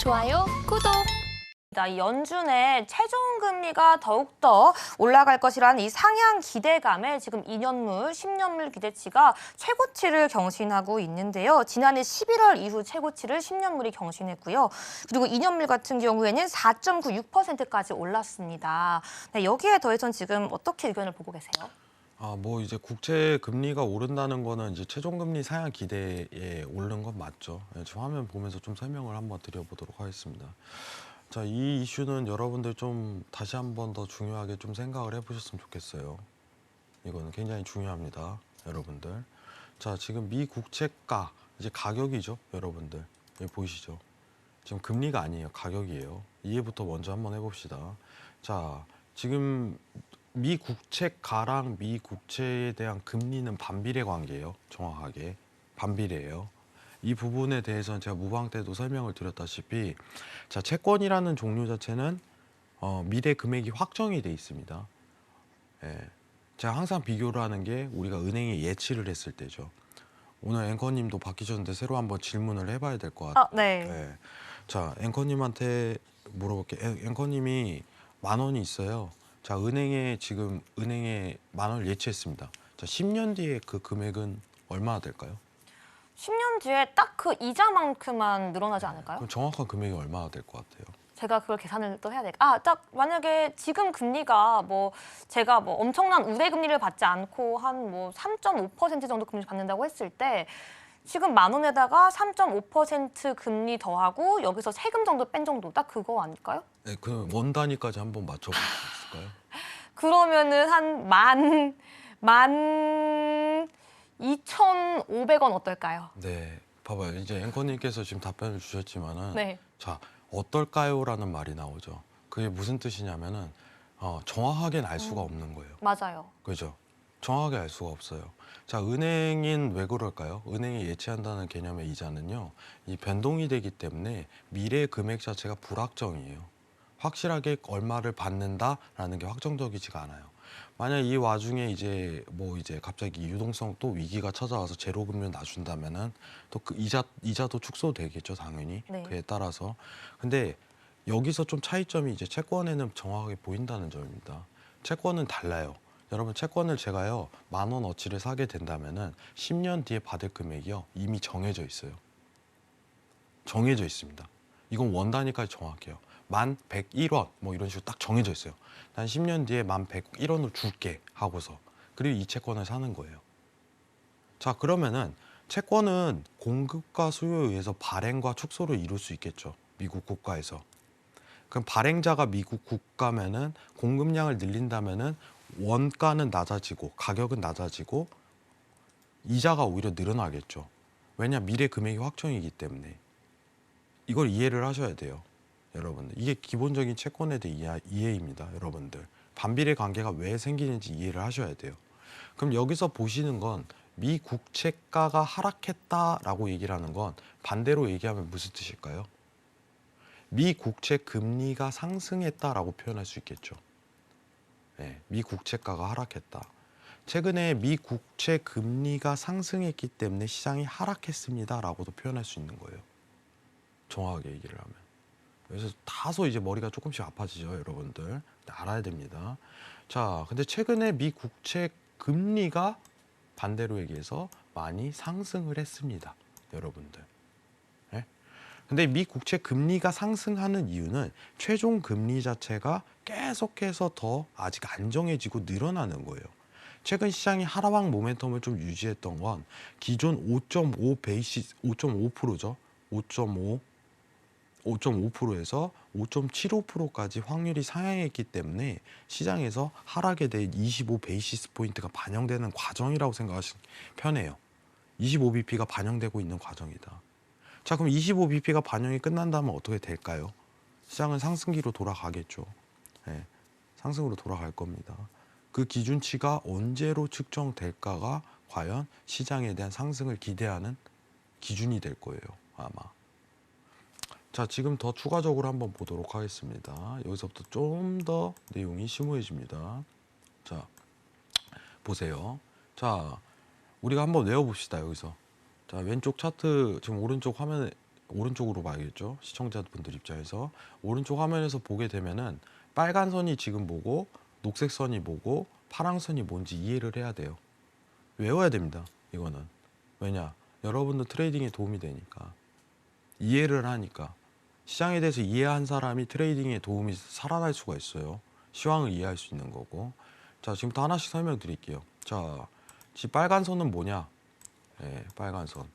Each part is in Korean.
좋아요, 구독! 이 연준의 최종 금리가 더욱더 올라갈 것이라는 이 상향 기대감에 지금 2년물, 10년물 기대치가 최고치를 경신하고 있는데요. 지난해 11월 이후 최고치를 10년물이 경신했고요. 그리고 2년물 같은 경우에는 4.96%까지 올랐습니다. 네, 여기에 더해선 지금 어떻게 의견을 보고 계세요? 이제 국채 금리가 오른다는 거는 이제 최종 금리 상향 기대에 오른 건 맞죠. 지금 화면 보면서 좀 설명을 한번 드려보도록 하겠습니다. 자, 이 이슈는 여러분들 좀 다시 한번 더 중요하게 좀 생각을 해보셨으면 좋겠어요. 이거는 굉장히 중요합니다, 여러분들. 자, 지금 미 국채가 이제 가격이죠, 여러분들. 여기 보이시죠? 지금 금리가 아니에요, 가격이에요. 이해부터 먼저 한번 해봅시다. 자, 지금 미 국채가랑 미 국채에 대한 금리는 반비례 관계예요. 정확하게 반비례예요. 이 부분에 대해서는 제가 무방 때도 설명을 드렸다시피, 자, 채권이라는 종류 자체는 미래 금액이 확정이 돼 있습니다. 예. 제가 항상 비교를 하는 게 우리가 은행에 예치를 했을 때죠. 오늘 앵커님도 바뀌셨는데 새로 한번 질문을 해봐야 될 것 같아요. 네. 예. 자, 앵커님한테 물어볼게요. 앵커님이 10,000원이 있어요. 자, 은행에 10,000원을 예치했습니다. 자, 10년 뒤에 그 금액은 얼마나 될까요? 10년 뒤에 딱 그 이자만큼만 늘어나지 않을까요? 그럼 정확한 금액이 얼마나 될 것 같아요? 제가 그걸 계산을 또 해야 될까? 딱 만약에 지금 금리가 제가 엄청난 우대 금리를 받지 않고 한 3.5% 정도 금리 받는다고 했을 때 지금 10,000원에다가 3.5% 금리 더하고 여기서 세금 정도 뺀 정도 딱 그거 아닐까요? 네, 그 원 단위까지 한번 맞춰볼 수 있을까요? 그러면은 한 12,500원 어떨까요? 네, 봐봐요. 이제 앵커님께서 지금 답변을 주셨지만은, 네. 자, 어떨까요?라는 말이 나오죠. 그게 무슨 뜻이냐면은 정확하게는 알 수가 없는 거예요. 맞아요. 그죠? 정확하게 알 수가 없어요. 자, 은행인 왜 그럴까요? 은행이 예치한다는 개념의 이자는요, 이 변동이 되기 때문에 미래 금액 자체가 불확정이에요. 확실하게 얼마를 받는다라는 게 확정적이지가 않아요. 만약 이 와중에 이제 갑자기 유동성 또 위기가 찾아와서 제로 금리를 낮춘다면은 또 그 이자도 축소되겠죠, 당연히. 네. 그에 따라서. 근데 여기서 좀 차이점이 이제 채권에는 정확하게 보인다는 점입니다. 채권은 달라요. 여러분, 채권을 제가요 10,000원어치를 사게 된다면은 10년 뒤에 받을 금액이요 이미 정해져 있어요. 정해져 있습니다. 이건 원 단위까지 정확해요. 1101원 이런 식으로 딱 정해져 있어요. 난 10년 뒤에 1101원을 줄게 하고서, 그리고 이 채권을 사는 거예요. 자, 그러면은 채권은 공급과 수요에 의해서 발행과 축소를 이룰 수 있겠죠, 미국 국가에서. 그럼 발행자가 미국 국가면은 공급량을 늘린다면은 원가는 낮아지고 가격은 낮아지고 이자가 오히려 늘어나겠죠. 왜냐, 미래 금액이 확정이기 때문에. 이걸 이해를 하셔야 돼요, 여러분들. 이게 기본적인 채권에 대한 이해입니다, 여러분들. 반비례 관계가 왜 생기는지 이해를 하셔야 돼요. 그럼 여기서 보시는 건 미 국채가가 하락했다라고 얘기를 하는 건 반대로 얘기하면 무슨 뜻일까요? 미 국채 금리가 상승했다라고 표현할 수 있겠죠. 네, 미 국채가가 하락했다. 최근에 미 국채 금리가 상승했기 때문에 시장이 하락했습니다라고도 표현할 수 있는 거예요, 정확하게 얘기를 하면. 그래서 다소 이제 머리가 조금씩 아파지죠, 여러분들. 알아야 됩니다. 자, 근데 최근에 미 국채 금리가 반대로 얘기해서 많이 상승을 했습니다, 여러분들. 네? 근데 미 국채 금리가 상승하는 이유는 최종 금리 자체가 계속해서 더 아직 안정해지고 늘어나는 거예요. 최근 시장이 하락 모멘텀을 좀 유지했던 건 기존 5.5%죠. 5.5%에서 5.75%까지 확률이 상향했기 때문에 시장에서 하락에 대해 25 베이시스 포인트가 반영되는 과정이라고 생각하시면 편해요. 25bp가 반영되고 있는 과정이다. 자, 그럼 25bp가 반영이 끝난다면 어떻게 될까요? 시장은 상승기로 돌아가겠죠. 네, 상승으로 돌아갈 겁니다. 그 기준치가 언제로 측정될까가 과연 시장에 대한 상승을 기대하는 기준이 될 거예요, 아마. 자, 지금 더 추가적으로 한번 보도록 하겠습니다. 여기서부터 좀 더 내용이 심오해집니다. 자, 보세요. 자, 우리가 한번 외워봅시다, 여기서. 자, 왼쪽 차트, 지금 오른쪽 오른쪽으로 봐야겠죠. 시청자분들 입장에서 오른쪽 화면에서 보게 되면은 빨간 선이 지금 뭐고 녹색 선이 뭐고 파란 선이 뭔지 이해를 해야 돼요. 외워야 됩니다. 이거는 왜냐? 여러분들 트레이딩에 도움이 되니까 이해를 하니까 시장에 대해서 이해한 사람이 트레이딩에 도움이 살아날 수가 있어요. 시황을 이해할 수 있는 거고. 자, 지금부터 하나씩 설명드릴게요. 자, 지금 빨간 선은 뭐냐? 네, 빨간 선.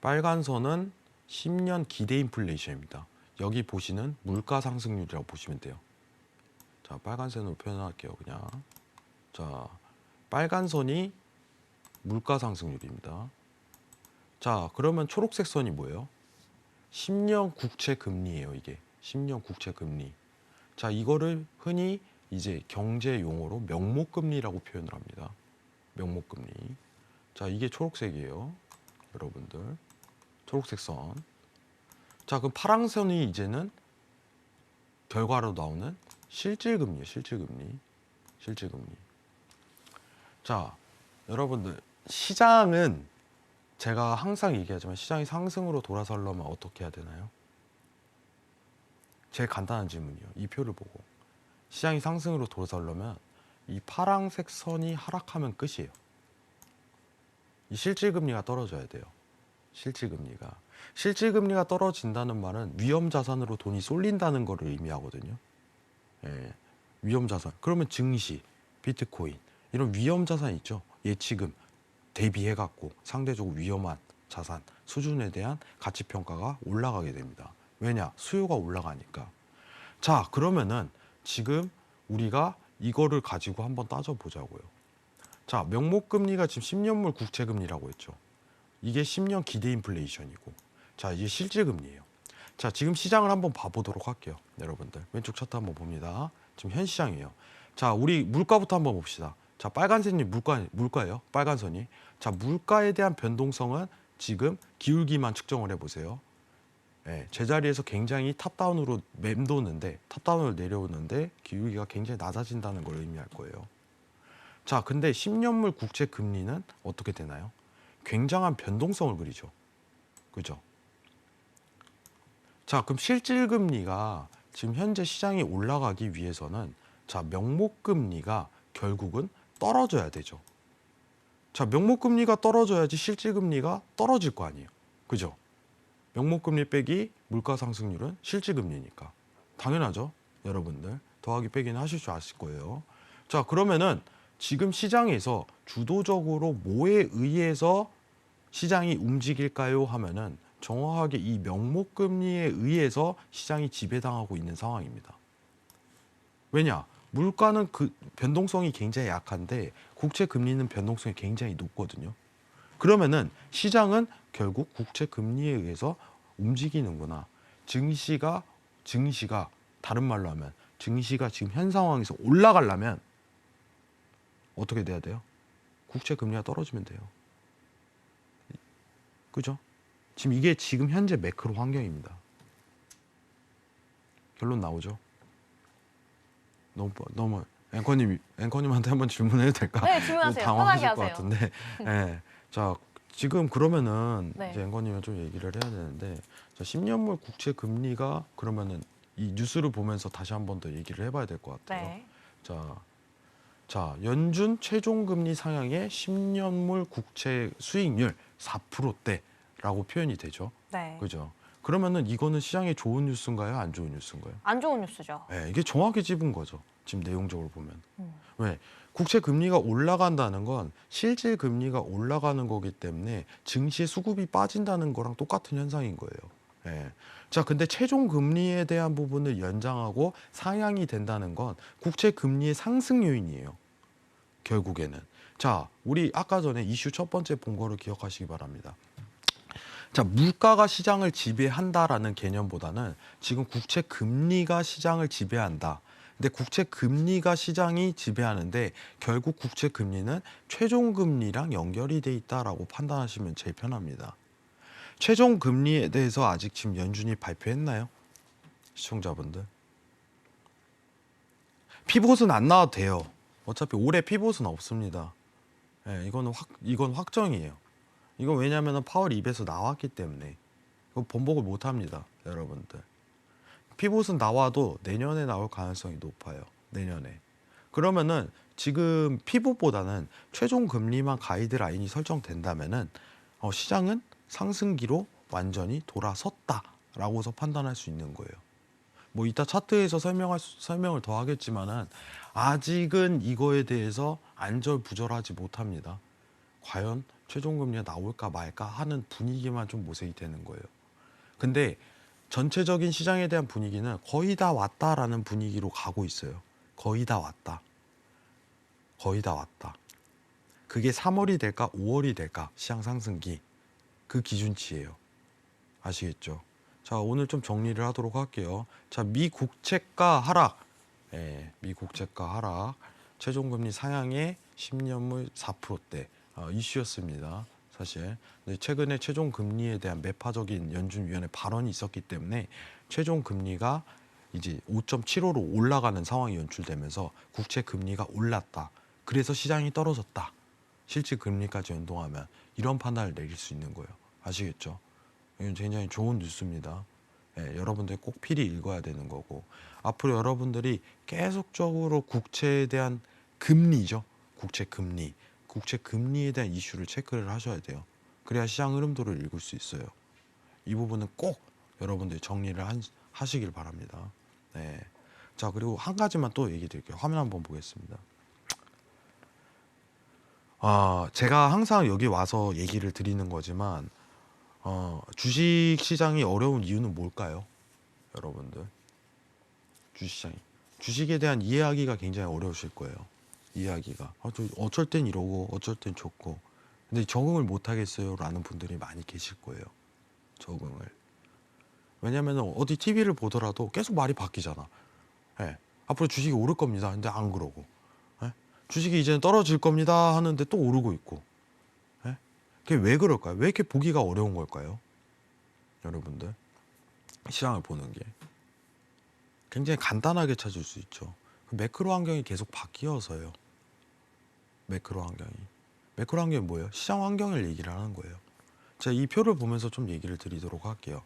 빨간 선은 10년 기대 인플레이션입니다. 여기 보시는 물가 상승률이라고 보시면 돼요. 자, 빨간 선으로 표현할게요. 그냥. 자, 빨간 선이 물가 상승률입니다. 자, 그러면 초록색 선이 뭐예요? 10년 국채 금리예요, 이게. 10년 국채 금리. 자, 이거를 흔히 이제 경제 용어로 명목 금리라고 표현을 합니다. 명목 금리. 자, 이게 초록색이에요. 여러분들. 초록색 선. 자, 그럼 파란 선이 이제는 결과로 나오는 실질 금리예요, 실질 금리. 실질 금리. 자, 여러분들 시장은 제가 항상 얘기하지만 시장이 상승으로 돌아서려면 어떻게 해야 되나요? 제일 간단한 질문이에요. 이 표를 보고 시장이 상승으로 돌아서려면 이 파란색 선이 하락하면 끝이에요. 이 실질금리가 떨어져야 돼요. 실질금리가 떨어진다는 말은 위험자산으로 돈이 쏠린다는 것을 의미하거든요. 예, 위험자산. 그러면 증시, 비트코인 이런 위험자산 있죠. 예치금 대비해갖고 상대적으로 위험한 자산 수준에 대한 가치평가가 올라가게 됩니다. 왜냐? 수요가 올라가니까. 자, 그러면은 지금 우리가 이거를 가지고 한번 따져보자고요. 자, 명목금리가 지금 10년물 국채금리라고 했죠. 이게 10년 기대 인플레이션이고, 자, 이게 실질금리예요. 자, 지금 시장을 한번 봐보도록 할게요. 여러분들 왼쪽 차트 한번 봅니다. 지금 현 시장이에요. 자, 우리 물가부터 한번 봅시다. 자, 빨간색이 물가예요. 빨간 선이. 자, 물가에 대한 변동성은 지금 기울기만 측정을 해보세요. 네, 제자리에서 굉장히 탑다운으로 맴도는데, 탑다운으로 내려오는데 기울기가 굉장히 낮아진다는 걸 의미할 거예요. 자, 근데 10년물 국채 금리는 어떻게 되나요? 굉장한 변동성을 그리죠. 그죠? 자, 그럼 실질 금리가 지금 현재 시장이 올라가기 위해서는 자, 명목 금리가 결국은 떨어져야 되죠. 자, 명목 금리가 떨어져야지 실질 금리가 떨어질 거 아니에요. 그죠? 명목 금리 빼기 물가 상승률은 실질 금리니까. 당연하죠. 여러분들 더하기 빼기는 하실 줄 아실 거예요. 자, 그러면은 지금 시장에서 주도적으로 뭐에 의해서 시장이 움직일까요? 하면은 정확하게 이 명목 금리에 의해서 시장이 지배당하고 있는 상황입니다. 왜냐? 물가는 그 변동성이 굉장히 약한데 국채 금리는 변동성이 굉장히 높거든요. 그러면은 시장은 결국 국채 금리에 의해서 움직이는구나. 증시가 다른 말로 하면 증시가 지금 현 상황에서 올라가려면 어떻게 돼야 돼요? 국채 금리가 떨어지면 돼요. 그죠? 이게 지금 현재 매크로 환경입니다. 결론 나오죠? 너무 앵커님한테 한번 질문해도 될까? 네, 질문하세요. 당황하실 편하게 것 하세요. 같은데. 네. 자, 지금 그러면은 네. 이제 앵커님은 좀 얘기를 해야 되는데, 자, 10년물 국채 금리가 그러면은 이 뉴스를 보면서 다시 한 번 더 얘기를 해봐야 될 것 같아요. 네. 자, 연준 최종 금리 상향의 10년물 국채 수익률 4%대라고 표현이 되죠. 네. 그죠? 그러면은 이거는 시장에 좋은 뉴스인가요? 안 좋은 뉴스인가요? 안 좋은 뉴스죠. 네, 이게 정확히 짚은 거죠. 지금 내용적으로 보면. 음. 왜? 국채 금리가 올라간다는 건 실질 금리가 올라가는 거기 때문에 증시의 수급이 빠진다는 거랑 똑같은 현상인 거예요. 예. 자, 근데 최종 금리에 대한 부분을 연장하고 상향이 된다는 건 국채 금리의 상승 요인이에요. 결국에는. 자, 우리 아까 전에 이슈 첫 번째 본 거를 기억하시기 바랍니다. 자, 물가가 시장을 지배한다라는 개념보다는 지금 국채 금리가 시장을 지배한다. 근데 국채 금리가 시장이 지배하는데 결국 국채 금리는 최종 금리랑 연결이 돼 있다라고 판단하시면 제일 편합니다. 최종 금리에 대해서 아직 지금 연준이 발표했나요? 시청자분들. 피봇은 안 나와도 돼요. 어차피 올해 피봇은 없습니다. 예, 이건 확정이에요. 이건 왜냐하면 파월 입에서 나왔기 때문에 번복을 못 합니다, 여러분들. 피봇은 나와도 내년에 나올 가능성이 높아요. 내년에. 그러면은 지금 피봇보다는 최종 금리만 가이드라인이 설정된다면은 시장은 상승기로 완전히 돌아섰다라고서 판단할 수 있는 거예요. 뭐 이따 차트에서 설명을 더 하겠지만은 아직은 이거에 대해서 안절부절하지 못합니다. 과연 최종 금리가 나올까 말까 하는 분위기만 좀 모색이 되는 거예요. 근데 전체적인 시장에 대한 분위기는 거의 다 왔다라는 분위기로 가고 있어요. 거의 다 왔다. 거의 다 왔다. 그게 3월이 될까 5월이 될까 시장 상승기 그 기준치예요. 아시겠죠? 자, 오늘 좀 정리를 하도록 할게요. 자, 미 국채가 하락. 미 국채가 하락. 최종 금리 상향의 10년물 4%대 이슈였습니다. 사실. 근데 최근에 최종 금리에 대한 매파적인 연준위원회 발언이 있었기 때문에 최종 금리가 이제 5.75로 올라가는 상황이 연출되면서 국채 금리가 올랐다. 그래서 시장이 떨어졌다. 실질 금리까지 연동하면 이런 판단을 내릴 수 있는 거예요. 아시겠죠? 이건 굉장히 좋은 뉴스입니다. 여러분들이 꼭 필히 읽어야 되는 거고 앞으로 여러분들이 계속적으로 국채에 대한 금리죠. 국채 금리에 대한 이슈를 체크를 하셔야 돼요. 그래야 시장 흐름도를 읽을 수 있어요. 이 부분은 꼭 여러분들이 정리를 하시길 바랍니다. 네. 자, 그리고 한 가지만 또 얘기 드릴게요. 화면 한번 보겠습니다. 제가 항상 여기 와서 얘기를 드리는 거지만 주식 시장이 어려운 이유는 뭘까요? 여러분들. 주식에 대한 이해하기가 굉장히 어려우실 거예요. 이해하기가. 어쩔 땐 이러고 어쩔 땐 좋고. 근데 적응을 못 하겠어요 라는 분들이 많이 계실 거예요. 적응을. 왜냐면 어디 TV를 보더라도 계속 말이 바뀌잖아. 앞으로 주식이 오를 겁니다. 근데 안 그러고. 주식이 이제는 떨어질 겁니다 하는데 또 오르고 있고. 그게 왜 그럴까요? 왜 이렇게 보기가 어려운 걸까요? 여러분들. 시장을 보는 게. 굉장히 간단하게 찾을 수 있죠. 그 매크로 환경이 계속 바뀌어서요. 매크로 환경이 뭐예요? 시장 환경을 얘기를 하는 거예요. 자, 이 표를 보면서 좀 얘기를 드리도록 할게요.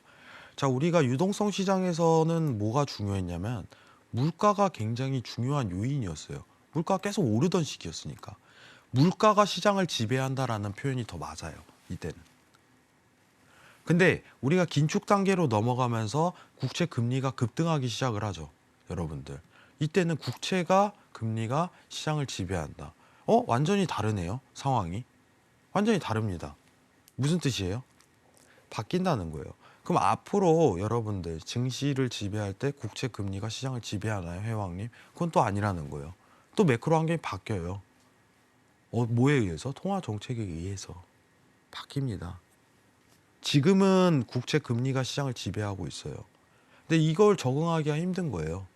자, 우리가 유동성 시장에서는 뭐가 중요했냐면 물가가 굉장히 중요한 요인이었어요. 물가가 계속 오르던 시기였으니까. 물가가 시장을 지배한다라는 표현이 더 맞아요. 이때는. 근데 우리가 긴축 단계로 넘어가면서 국채 금리가 급등하기 시작을 하죠. 여러분들. 이때는 금리가 시장을 지배한다. 완전히 다르네요. 상황이. 완전히 다릅니다. 무슨 뜻이에요? 바뀐다는 거예요. 그럼 앞으로 여러분들 증시를 지배할 때 국채 금리가 시장을 지배하나요, 회왕님? 그건 또 아니라는 거예요. 또 매크로 환경이 바뀌어요. 뭐에 의해서? 통화 정책에 의해서 바뀝니다. 지금은 국채 금리가 시장을 지배하고 있어요. 근데 이걸 적응하기가 힘든 거예요.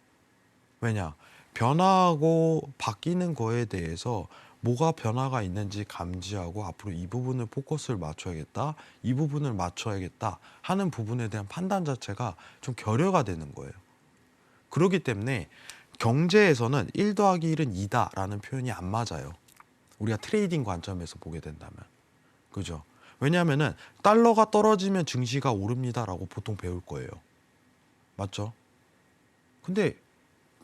왜냐? 변화하고 바뀌는 거에 대해서 뭐가 변화가 있는지 감지하고 앞으로 이 부분을 포커스를 맞춰야겠다, 이 부분을 맞춰야겠다 하는 부분에 대한 판단 자체가 좀 결여가 되는 거예요. 그렇기 때문에 경제에서는 1 더하기 1은 2다라는 표현이 안 맞아요. 우리가 트레이딩 관점에서 보게 된다면. 그죠? 왜냐하면은 달러가 떨어지면 증시가 오릅니다라고 보통 배울 거예요. 맞죠? 근데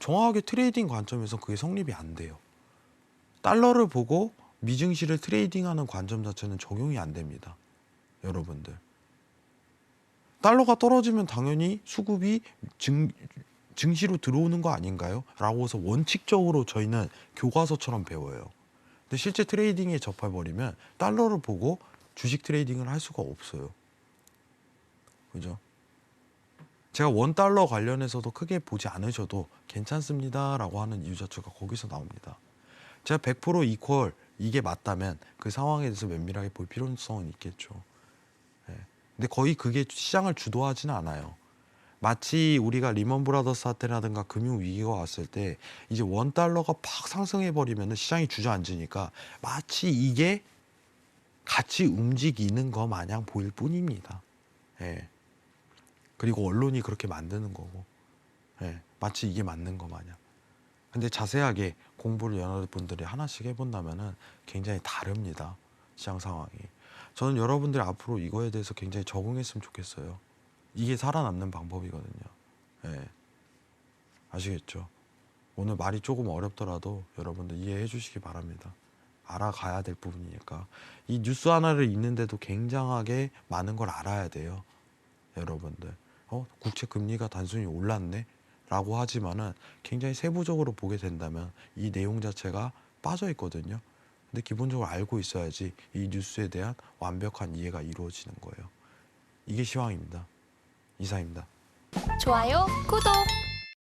정확하게 트레이딩 관점에서 그게 성립이 안 돼요. 달러를 보고 미증시를 트레이딩하는 관점 자체는 적용이 안 됩니다. 여러분들. 달러가 떨어지면 당연히 수급이 증시로 들어오는 거 아닌가요? 라고 해서 원칙적으로 저희는 교과서처럼 배워요. 근데 실제 트레이딩에 접해버리면 달러를 보고 주식 트레이딩을 할 수가 없어요. 그죠? 제가 $1 관련해서도 크게 보지 않으셔도 괜찮습니다 라고 하는 이유 자체가 거기서 나옵니다. 제가 100% 이퀄 이게 맞다면 그 상황에 대해서 면밀하게 볼 필요성은 있겠죠. 근데 거의 그게 시장을 주도하지는 않아요. 마치 우리가 리먼 브라더스 사태라든가 금융 위기가 왔을 때 이제 $1가 팍 상승해 버리면 시장이 주저앉으니까 마치 이게 같이 움직이는 거 마냥 보일 뿐입니다. 그리고 언론이 그렇게 만드는 거고, 마치 이게 맞는 거 마냥. 근데 자세하게 공부를 여러분들이 하나씩 해본다면은 굉장히 다릅니다. 시장 상황이. 저는 여러분들이 앞으로 이거에 대해서 굉장히 적응했으면 좋겠어요. 이게 살아남는 방법이거든요. 예. 아시겠죠? 오늘 말이 조금 어렵더라도 여러분들 이해해 주시기 바랍니다. 알아가야 될 부분이니까. 이 뉴스 하나를 읽는데도 굉장하게 많은 걸 알아야 돼요. 여러분들. 국채 금리가 단순히 올랐네? 라고 하지만은 굉장히 세부적으로 보게 된다면 이 내용 자체가 빠져 있거든요. 근데 기본적으로 알고 있어야지 이 뉴스에 대한 완벽한 이해가 이루어지는 거예요. 이게 시황입니다. 이상입니다. 좋아요, 구독!